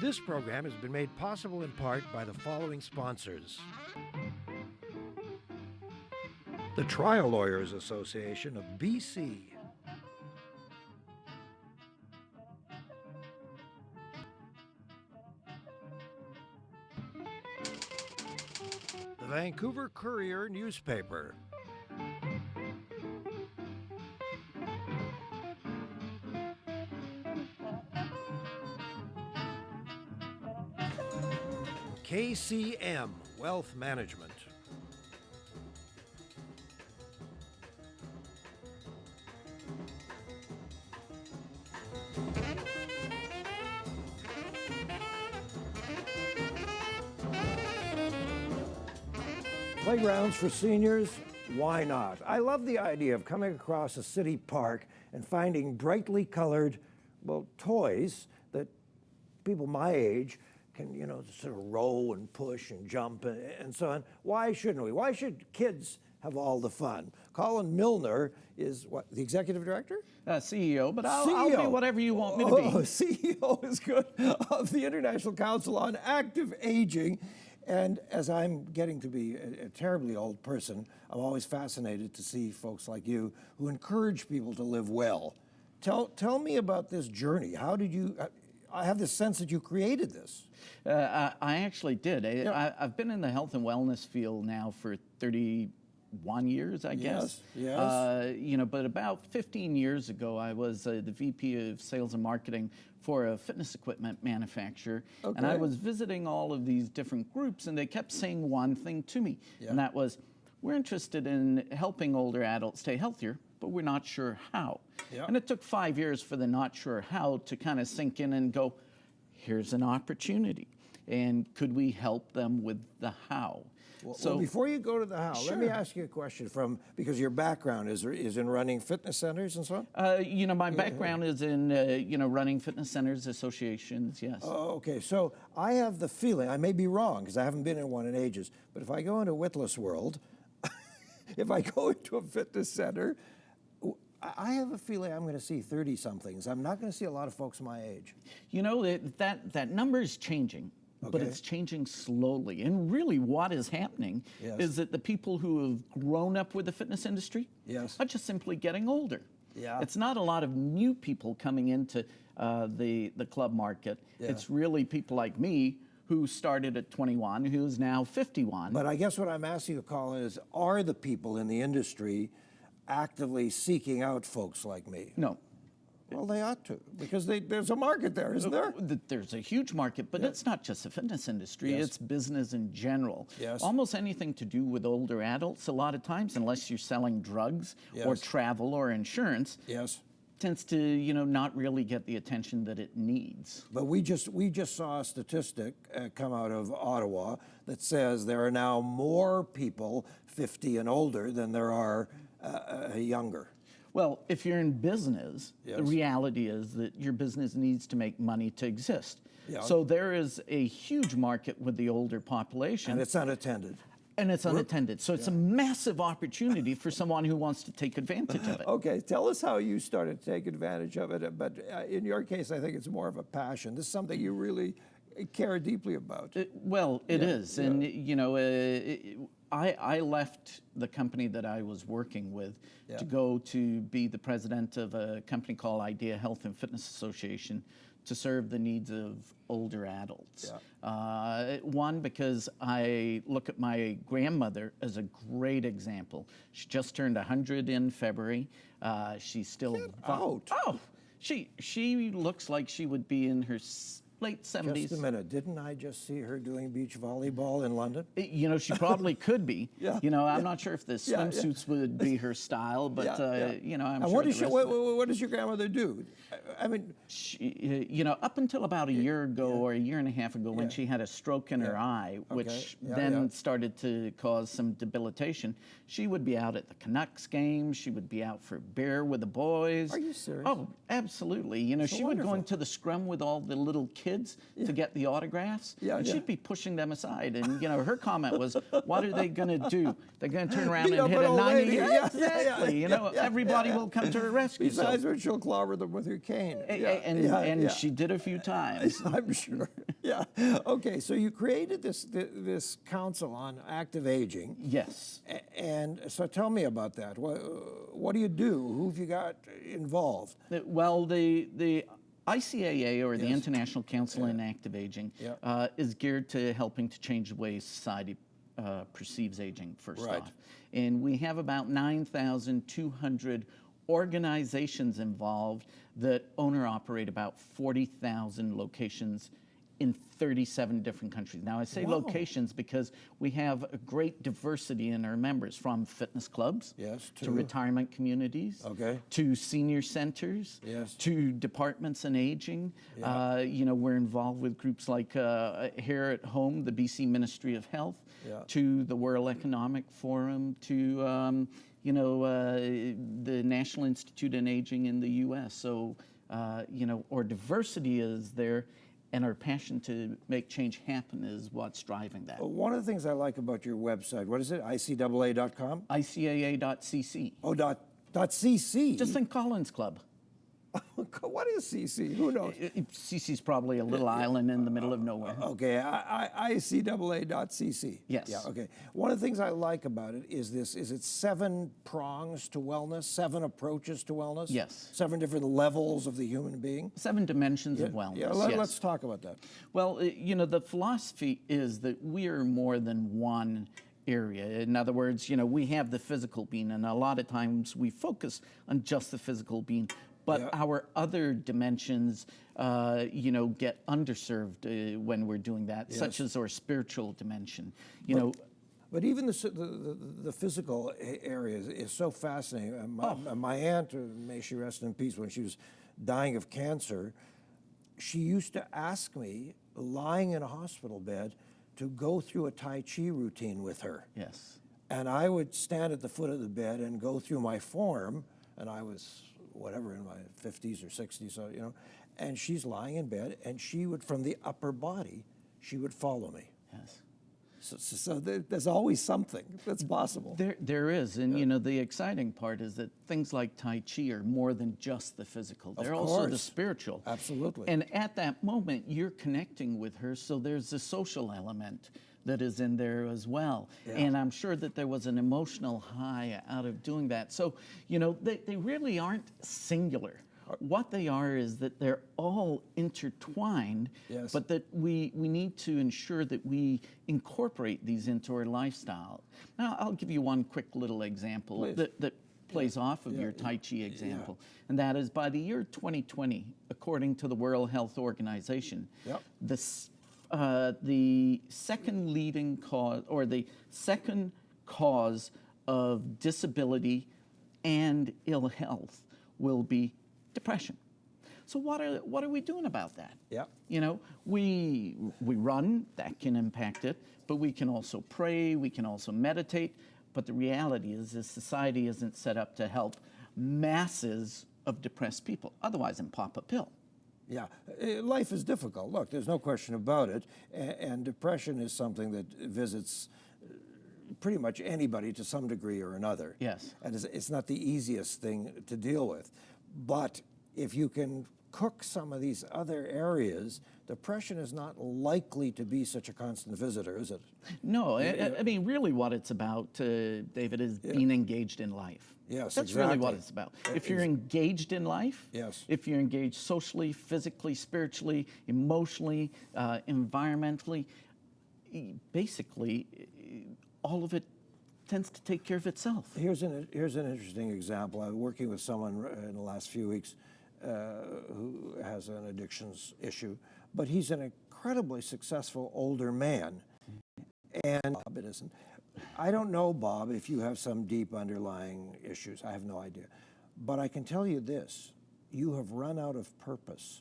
This program has been made possible in part by the following sponsors. The Trial Lawyers Association of BC. The Vancouver Courier newspaper. KCM Wealth Management. Playgrounds for seniors? Why not? I love the idea of coming across a city park and finding brightly colored, toys that people my age can, sort of roll and push and jump and so on. Why shouldn't we? Why should kids have all the fun? Colin Milner is what, the executive director? CEO, but I'll be whatever you want me to be. CEO is good, of the International Council on Active Aging. And as I'm getting to be a terribly old person, I'm always fascinated to see folks like you who encourage people to live well. Tell me about this journey. How did you, I have this sense that you created this. I actually did. I've been in the health and wellness field now for 31 years, I guess. Yes. But about 15 years ago, I was the VP of Sales and Marketing for a fitness equipment manufacturer. Okay. And I was visiting all of these different groups, and they kept saying one thing to me, and that was, we're interested in helping older adults stay healthier, but we're not sure how. And it took 5 years for the not sure how to kind of sink in and go, here's an opportunity. And could we help them with the how? Well, before you go to the how, let me ask you a question because your background is in running fitness centers and so on? My background is in, running fitness centers, associations, yes. Oh, okay. So I have the feeling, I may be wrong because I haven't been in one in ages, but if I go into Witless World, if I go into a fitness center, I have a feeling I'm going to see 30-somethings. I'm not going to see a lot of folks my age. That number is changing. Okay. But it's changing slowly. And really what is happening is that the people who have grown up with the fitness industry are just simply getting older. It's not a lot of new people coming into the club market. It's really people like me who started at 21, who's now 51. But I guess what I'm asking you, Colin, is are the people in the industry actively seeking out folks like me? No. Well, they ought to, because there's a market there, isn't there? There's a huge market, but it's not just the fitness industry, it's business in general. Almost anything to do with older adults, a lot of times, unless you're selling drugs or travel or insurance, tends to, not really get the attention that it needs. But we just saw a statistic come out of Ottawa that says there are now more people 50 and older than there are younger. Well, if you're in business, the reality is that your business needs to make money to exist. So there is a huge market with the older population. And it's unattended. So it's a massive opportunity for someone who wants to take advantage of it. Okay, tell us how you started to take advantage of it. But in your case, I think it's more of a passion. This is something you really care deeply about. It is. And, I left the company that I was working with to go to be the president of a company called Idea Health and Fitness Association to serve the needs of older adults. One, because I look at my grandmother as a great example. She just turned 100 in February. She's still... She looks like she would be in her late 70s. Just a minute. Didn't I just see her doing beach volleyball in London? She probably could be. I'm not sure if the swimsuits would be her style, but, I'm sure what does your grandmother do? I mean... She, up until about a year ago or a year and a half ago when she had a stroke in her eye, which then started to cause some debilitation, she would be out at the Canucks games. She would be out for beer with the boys. Are you serious? Oh, absolutely. She would go into the scrum with all the little kids to get the autographs, and she'd be pushing them aside. And her comment was, "What are they going to do? They're going to turn around and hit a 90." Exactly. Everybody will come to her rescue. Besides which, she'll clobber them with her cane. And she did a few times. I'm sure. Yeah. Okay. So you created this council on active aging. Yes. And so tell me about that. What do you do? Who have you got involved? Well, the ICAA, or the Yes. International Council on Active Aging, Yeah. is geared to helping to change the way society perceives aging, first Right. off. And we have about 9,200 organizations involved that own or operate about 40,000 locations in 37 different countries. Now, I say Wow. locations because we have a great diversity in our members, from fitness clubs, Yes, to retirement communities, Okay. to senior centers, Yes. to departments in aging. We're involved with groups like here at home, the BC Ministry of Health, Yeah. to the World Economic Forum, to the National Institute on Aging in the U.S. So, our diversity is there, and our passion to make change happen is what's driving that. One of the things I like about your website, what is it? ICAA.com? ICAA.cc. Oh, .cc. Just think Collins Club. What is CC? Who knows? CC's probably a little island in the middle of nowhere. Okay, ICAA.cc. Yes. Yeah, okay. One of the things I like about it is it's 7 prongs to wellness, 7 approaches to wellness? Yes. 7 different levels of the human being? 7 dimensions of wellness. Yeah, yes. let's talk about that. Well, the philosophy is that we are more than one area. In other words, we have the physical being, and a lot of times we focus on just the physical being. But our other dimensions, get underserved when we're doing that, such as our spiritual dimension. But even the physical area is so fascinating. My aunt, may she rest in peace, when she was dying of cancer, she used to ask me, lying in a hospital bed, to go through a Tai Chi routine with her. Yes. And I would stand at the foot of the bed and go through my form, and I was whatever, in my 50s or 60s, and she's lying in bed, and she would, from the upper body, she would follow me. Yes. So there's always something that's possible. There is, and the exciting part is that things like Tai Chi are more than just the physical. They're also the spiritual. Absolutely. And at that moment, you're connecting with her, so there's a social element that is in there as well. Yeah. And I'm sure that there was an emotional high out of doing that. So, they really aren't singular. What they are is that they're all intertwined, but that we need to ensure that we incorporate these into our lifestyle. Now, I'll give you one quick little example that plays off of your Tai Chi example, and that is, by the year 2020, according to the World Health Organization, the second leading cause, or the second cause of disability and ill health, will be depression. So what are we doing about that? Yeah. We run, that can impact it, but we can also pray, we can also meditate. But the reality is this society isn't set up to help masses of depressed people. Otherwise, and pop a pill. Yeah, life is difficult. Look, there's no question about it. And depression is something that visits pretty much anybody to some degree or another. Yes. And it's not the easiest thing to deal with. But if you can cook some of these other areas, depression is not likely to be such a constant visitor, is it? No, I mean, really what it's about, David, is being engaged in life. Yes, That's really what it's about. If you're engaged in life, if you're engaged socially, physically, spiritually, emotionally, environmentally, basically, all of it tends to take care of itself. Here's an interesting example. I'm working with someone in the last few weeks who has an addictions issue, but he's an incredibly successful older man. And Bob, it isn't. I don't know, Bob, if you have some deep underlying issues. I have no idea. But I can tell you this, you have run out of purpose.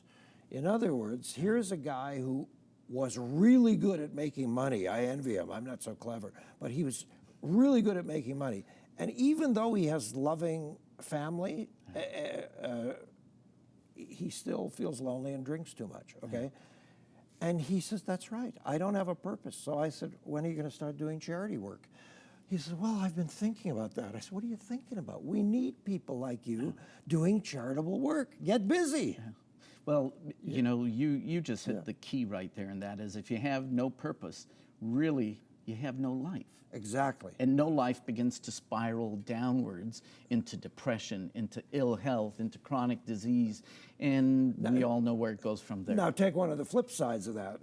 In other words, here's a guy who was really good at making money. I envy him. I'm not so clever. But he was really good at making money. And even though he has loving family, he still feels lonely and drinks too much, okay? And he says, that's right, I don't have a purpose. So I said, when are you going to start doing charity work? He said, well, I've been thinking about that. I said, what are you thinking about? We need people like you doing charitable work. Get busy. Well, you just hit the key right there, and that is if you have no purpose, really, you have no life. Exactly. And no life begins to spiral downwards into depression, into ill health, into chronic disease, and we all know where it goes from there. Now, take one of the flip sides of that.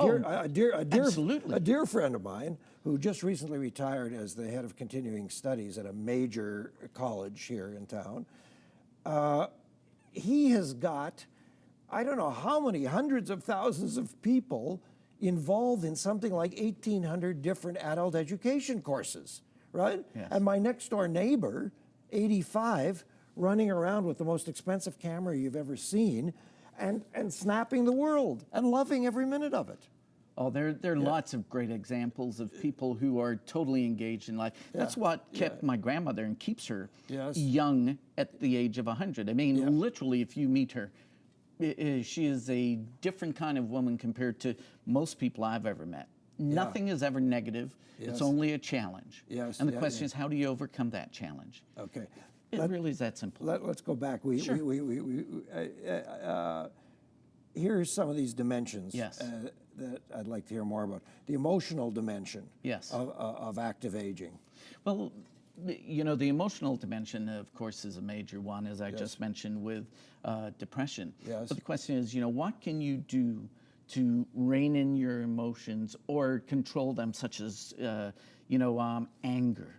Absolutely. A dear friend of mine who just recently retired as the head of continuing studies at a major college here in town, he has got, I don't know how many hundreds of thousands of people involved in something like 1,800 different adult education courses, right? Yes. And my next door neighbor, 85, running around with the most expensive camera you've ever seen and snapping the world and loving every minute of it. Oh, there are lots of great examples of people who are totally engaged in life. That's what kept my grandmother and keeps her young at the age of 100. I mean, literally, if you meet her, she is a different kind of woman compared to most people I've ever met. Nothing is ever negative. It's only a challenge. And the question is, how do you overcome that challenge? Okay. It really is that simple. Let's go back. Here's some of these dimensions that I'd like to hear more about. The emotional dimension of active aging. Well, the emotional dimension, of course, is a major one, as I just mentioned, with depression. But the question is, what can you do to rein in your emotions or control them, such as, anger,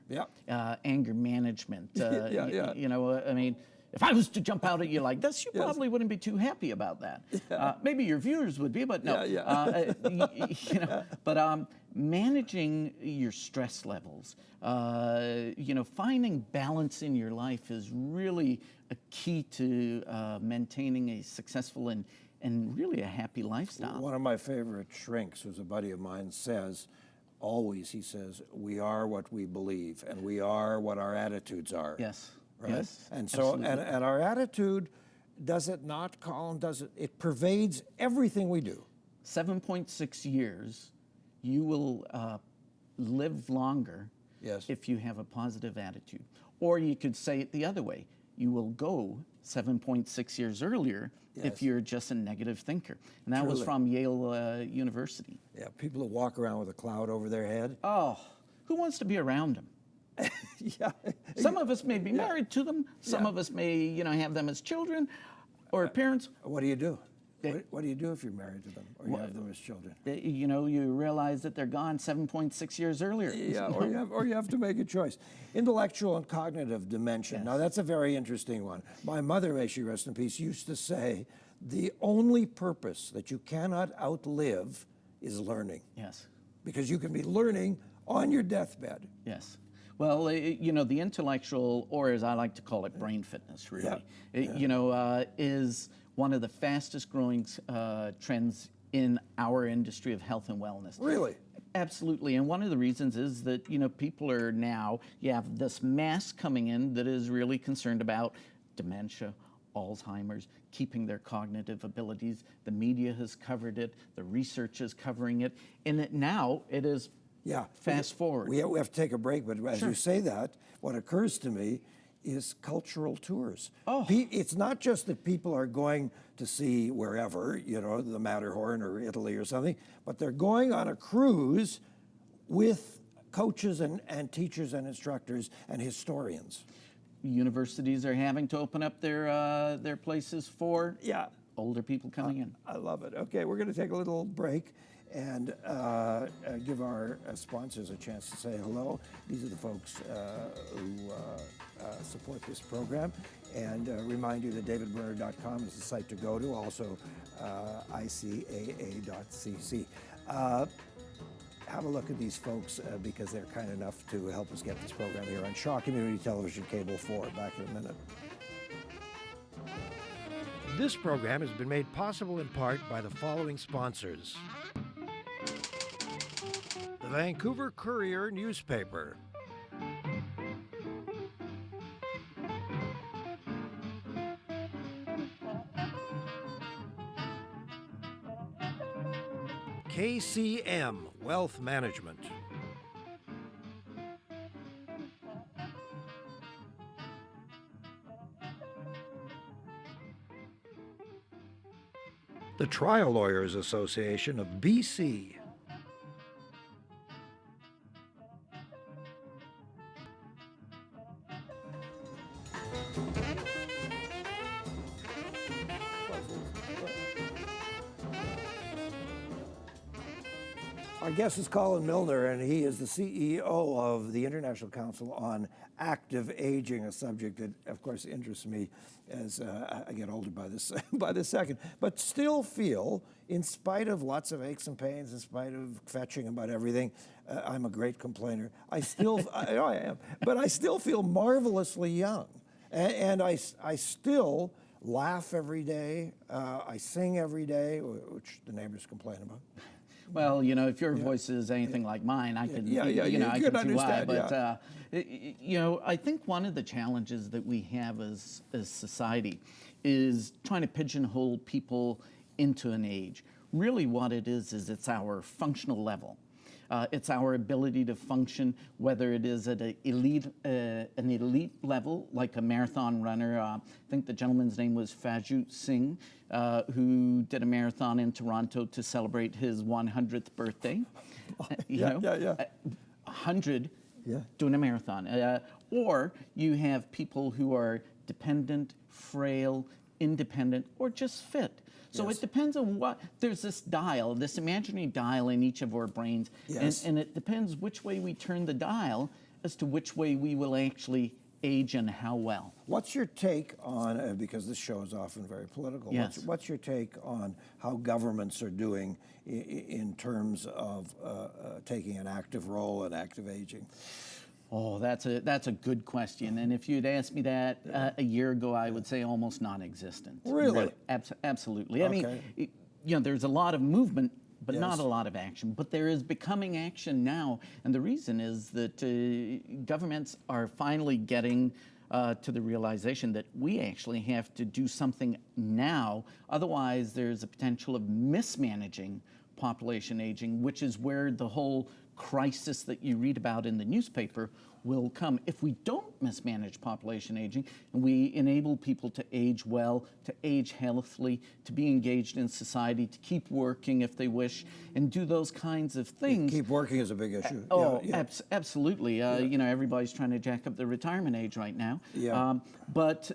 anger management. I mean, if I was to jump out at you like this, you probably wouldn't be too happy about that. Maybe your viewers would be, but no. But managing your stress levels, finding balance in your life is really a key to maintaining a successful and really a happy lifestyle. One of my favorite shrinks, who's a buddy of mine, says, always, he says, we are what we believe, and we are what our attitudes are. Yes. Right? Yes. And so, and our attitude, does it not, Colin? It pervades everything we do. 7.6 years, you will live longer if you have a positive attitude. Or you could say it the other way. You will go 7.6 years earlier if you're just a negative thinker. And that was from Yale University. Yeah, people who walk around with a cloud over their head. Oh, who wants to be around them? Some of us may be married to them. Some of us may, have them as children or parents. What do you do? What do you do if you're married to them or you have them as children? You realize that they're gone 7.6 years earlier. Yeah, or you have to make a choice. Intellectual and cognitive dimension. Now, that's a very interesting one. My mother, may she rest in peace, used to say, the only purpose that you cannot outlive is learning. Yes. Because you can be learning on your deathbed. Yes. Well, the intellectual, or as I like to call it, brain fitness, really, is one of the fastest growing trends in our industry of health and wellness. Really? Absolutely. And one of the reasons is that, people are now, you have this mass coming in that is really concerned about dementia, Alzheimer's, keeping their cognitive abilities. The media has covered it. The research is covering it. And now it is fast forward. We have to take a break, but as you say that, what occurs to me is cultural tours. It's not just that people are going to see wherever, the Matterhorn or Italy or something, but they're going on a cruise with coaches and teachers and instructors and historians. Universities are having to open up their places for older people coming in. I love it. Okay, we're going to take a little break and give our sponsors a chance to say hello. These are the folks who support this program. And remind you that davidbrenner.com is the site to go to, also icaa.cc. Have a look at these folks because they're kind enough to help us get this program here on Shaw Community Television Cable 4. Back in a minute. This program has been made possible in part by the following sponsors. The Vancouver Courier newspaper. KCM Wealth Management. the Trial Lawyers Association of BC. Our guest is Colin Milner, and he is the CEO of the International Council on Active Aging, a subject that, of course, interests me as I get older by the second. But still feel, in spite of lots of aches and pains, in spite of fetching about everything, I'm a great complainer. I still, I am, but I still feel marvelously young, and I still laugh every day. I sing every day, which the neighbors complain about. Well, you know, if your voice is anything like mine, I can, you know, I can see why. But you know, I think one of the challenges that we have as society is trying to pigeonhole people into an age. Really, what it is it's our functional level. It's our ability to function, whether it is at an elite level, like a marathon runner. I think the gentleman's name was Fajut Singh, who did a marathon in Toronto to celebrate his 100th birthday. 100 doing a marathon. Or you have people who are dependent, frail, independent, or just fit. So it depends on what, there's this dial, this imaginary dial in each of our brains, and it depends which way we turn the dial as to which way we will actually age and how well. What's your take on, because this show is often very political, what's your take on how governments are doing in terms of taking an active role in active aging? Oh, that's a good question. And if you'd asked me that a year ago, I would say almost non-existent. Really? Absolutely. I mean, you know, there's a lot of movement, but not a lot of action. But there is becoming action now. And the reason is that governments are finally getting to the realization that we actually have to do something now. Otherwise, there's a potential of mismanaging population aging, which is where the whole crisis that you read about in the newspaper will come. If we don't mismanage population aging and we enable people to age well, to age healthily, to be engaged in society, to keep working if they wish, and do those kinds of things. Keep working is a big issue. Absolutely. You know, everybody's trying to jack up the retirement age right now. But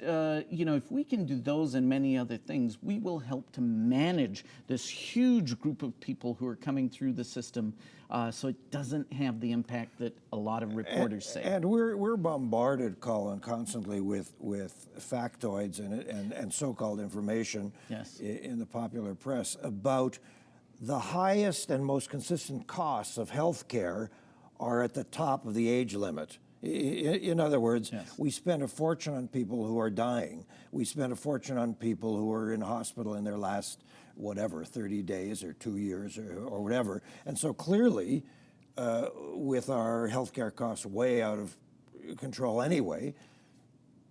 you know, if we can do those and many other things, we will help to manage this huge group of people who are coming through the system, so it doesn't have the impact that a lot of reporters say. And we're bombarded, Colin, constantly with factoids and so-called information in the popular press about the highest and most consistent costs of health care are at the top of the age limit. In other words, we spend a fortune on people who are dying. We spend a fortune on people who are in hospital in their last, whatever, 30 days or 2 years or whatever. And so clearly, with our healthcare costs way out of control anyway,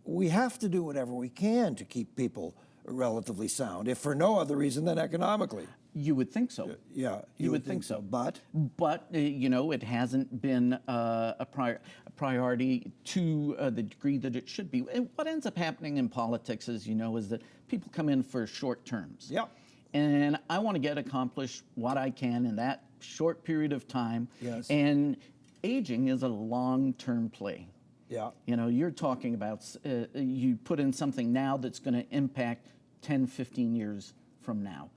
we have to do whatever we can to keep people relatively sound, if for no other reason than economically. You would think so. You would think so. But you know, it hasn't been a priority to the degree that it should be. And what ends up happening in politics, as you know, is that people come in for short terms. And I want to get accomplished what I can in that short period of time. And aging is a long-term play. You know, you're talking about, you put in something now that's going to impact 10, 15 years from now.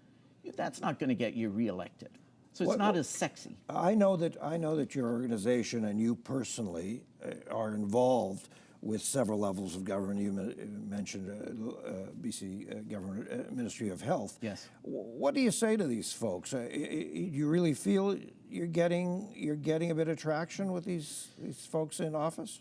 That's not going to get you reelected. So it's not as sexy. I know that your organization and you personally are involved with several levels of government. You mentioned BC Government Ministry of Health. What do you say to these folks? You really feel you're getting a bit of traction with these folks in office?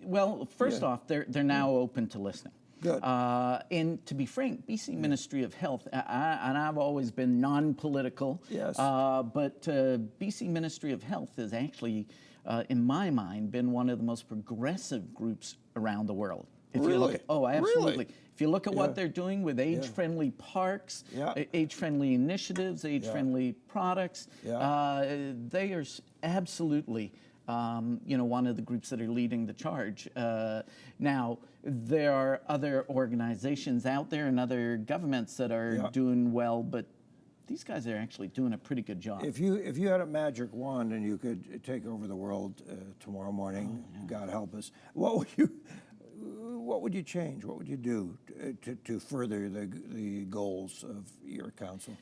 Well, first off, they're now open to listening. Good. And to be frank, BC Ministry of Health, and I've always been non-political, but BC Ministry of Health has actually, in my mind, been one of the most progressive groups around the world. If you look at, absolutely. If you look at what they're doing with age-friendly parks, age-friendly initiatives, age-friendly products, they are absolutely you know, one of the groups that are leading the charge. Now, there are other organizations out there and other governments that are doing well, but these guys are actually doing a pretty good job. If you had a magic wand and you could take over the world tomorrow morning, God help us, what would you change? What would you do to further the goals of your council?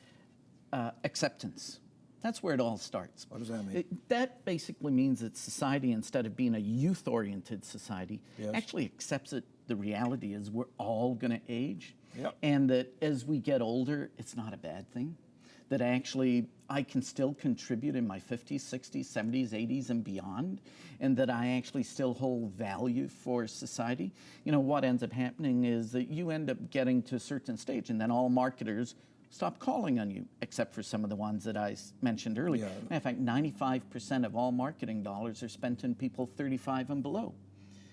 Acceptance. That's where it all starts. What does that mean? That basically means that society, instead of being a youth-oriented society, Yes. actually accepts that the reality is we're all going to age, Yep. and that as we get older, it's not a bad thing. That actually I can still contribute in my 50s, 60s, 70s, 80s, and beyond, and that I actually still hold value for society. You know, what ends up happening is that you end up getting to a certain stage, and then all marketers stop calling on you, except for some of the ones that I mentioned earlier. Yeah. In fact, 95% of all marketing dollars are spent in people 35 and below.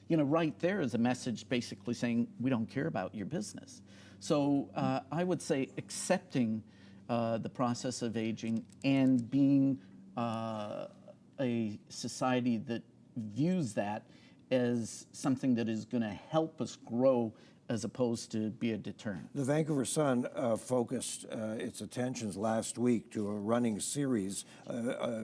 You know, right there is a message basically saying, we don't care about your business. So I would say accepting the process of aging and being a society that views that as something that is going to help us grow as opposed to be a deterrent. The Vancouver Sun focused its attentions last week to a running series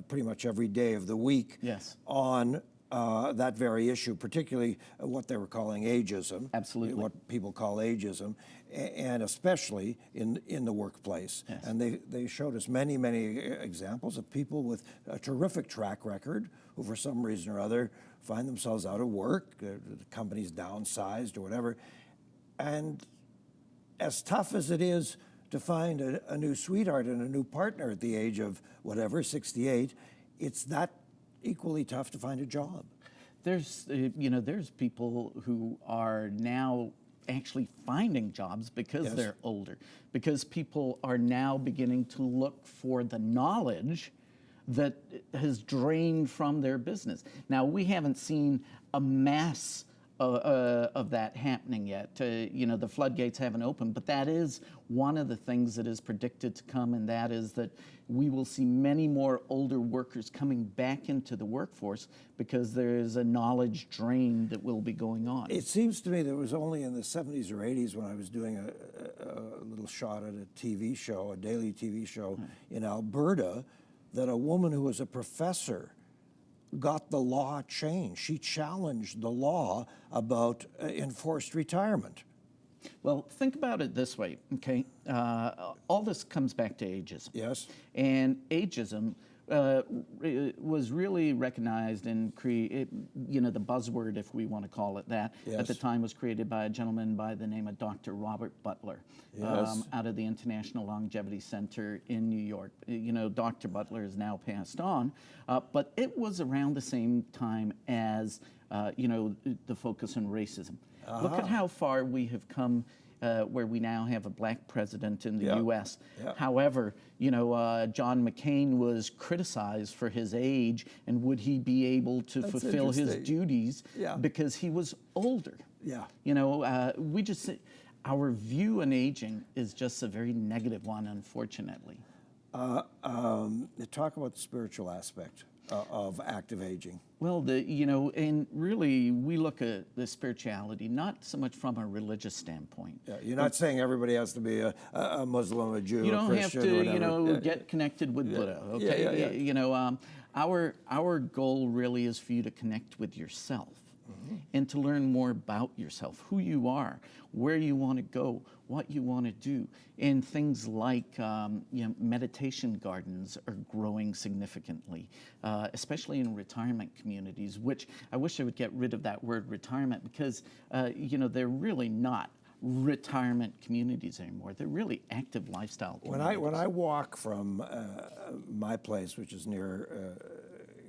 pretty much every day of the week Yes. on that very issue, particularly what they were calling ageism. Absolutely. What people call ageism, and especially in the workplace. Yes. And they showed us many, many examples of people with a terrific track record who, for some reason or other, find themselves out of work, the company's downsized or whatever. And as tough as it is to find a new sweetheart and a new partner at the age of whatever, 68, it's that equally tough to find a job. There's, there's people who are now actually finding jobs because Yes. they're older, because people are now beginning to look for the knowledge that has drained from their business. Now, we haven't seen a mass of that happening yet. The floodgates haven't opened, but that is one of the things that is predicted to come, and that is that we will see many more older workers coming back into the workforce because there is a knowledge drain that will be going on. It seems to me that it was only in the 70s or 80s when I was doing a little shot at a TV show, a daily TV show in Alberta, that a woman who was a professor got the law changed. She challenged the law about enforced retirement. Well, think about it this way, okay? All this comes back to ageism. Yes. And ageism was really recognized and the buzzword, if we want to call it that, Yes. at the time was created by a gentleman by the name of Dr. Robert Butler, Yes. out of the International Longevity Center in New York. Dr. Butler is now passed on, but it was around the same time as, the focus on racism. Look at how far we have come where we now have a black president in the Yeah. U.S. Yeah. However, John McCain was criticized for his age and would he be able to That's fulfill his interesting. duties Yeah. because he was older. Yeah. Our view on aging is just a very negative one, unfortunately. Talk about the spiritual aspect of active aging. Well, and really we look at the spirituality not so much from a religious standpoint. Yeah, you're not saying everybody has to be a Muslim, a Jew, You a don't have Christian, to, or whatever. Yeah, get connected with Buddha. Okay, Yeah. Our goal really is for you to connect with yourself and to learn more about yourself, who you are, where you want to go, what you want to do, and things like meditation gardens are growing significantly, especially in retirement communities. Which I wish I would get rid of that word retirement because they're really not retirement communities anymore. They're really active lifestyle communities. When I walk from my place, which is near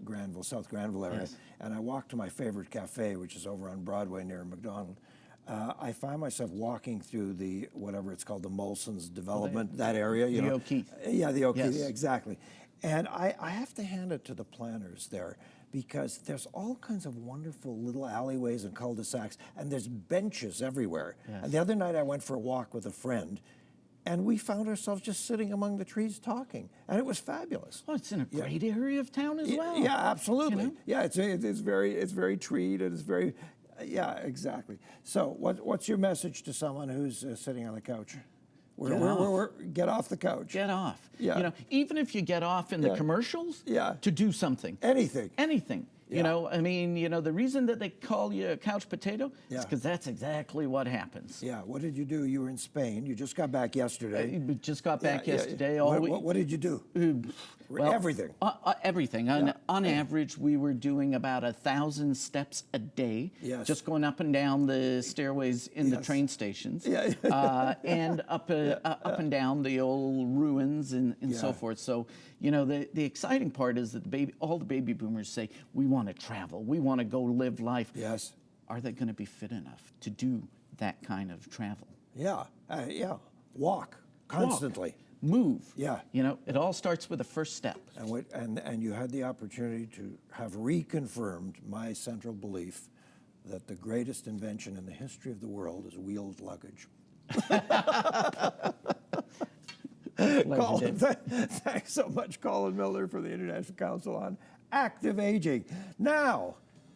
Granville, South Granville area, Yes. and I walk to my favorite cafe, which is over on Broadway near McDonald, I find myself walking through the, whatever it's called, the Molson's development, that area. The O'Keefe. Yeah, the O'Keefe, Yes. exactly. And I have to hand it to the planners there because there's all kinds of wonderful little alleyways and cul-de-sacs, and there's benches everywhere. Yes. And the other night I went for a walk with a friend, and we found ourselves just sitting among the trees talking, and it was fabulous. Oh, it's in a great area of town as well. Yeah, absolutely. You know? Yeah, it's very treed, and it's very, yeah, exactly. So, what's your message to someone who's sitting on the couch? Get off the couch. Get off. Yeah. You know, even if you get off in the commercials, to do something. Anything. Anything. Yeah. You know, I mean, you know, the reason that they call you a couch potato is because that's exactly what happens. Yeah. What did you do? You were in Spain. You just got back yesterday. We just got back yesterday. What did you do? Well, everything. Everything. On average, we were doing about 1,000 steps a day, just going up and down the stairways in the train stations, and up and down the old ruins and so forth. So, you know, the exciting part is that all the baby boomers say, we want to travel, we want to go live life. Yes. Are they going to be fit enough to do that kind of travel? Yeah. Walk constantly. Move. Yeah. You know, it all starts with the first step. And you had the opportunity to have reconfirmed my central belief that the greatest invention in the history of the world is wheeled luggage. Colin, thanks so much, Colin Milner from the International Council on Active Aging. Now,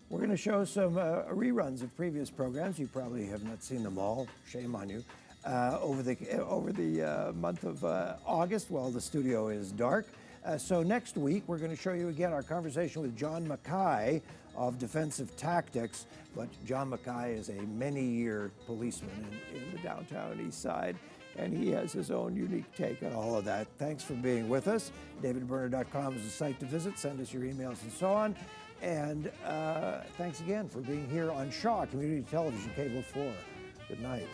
we're going to show some reruns of previous programs. You probably have not seen them all. Shame on you. Over the month of August, while the studio is dark. So next week, we're going to show you again our conversation with John Mackay of Defensive Tactics. But John Mackay is a many-year policeman in the downtown East Side, and he has his own unique take on all of that. Thanks for being with us. DavidBerner.com is the site to visit. Send us your emails and so on. And thanks again for being here on Shaw Community Television, Cable 4. Good night.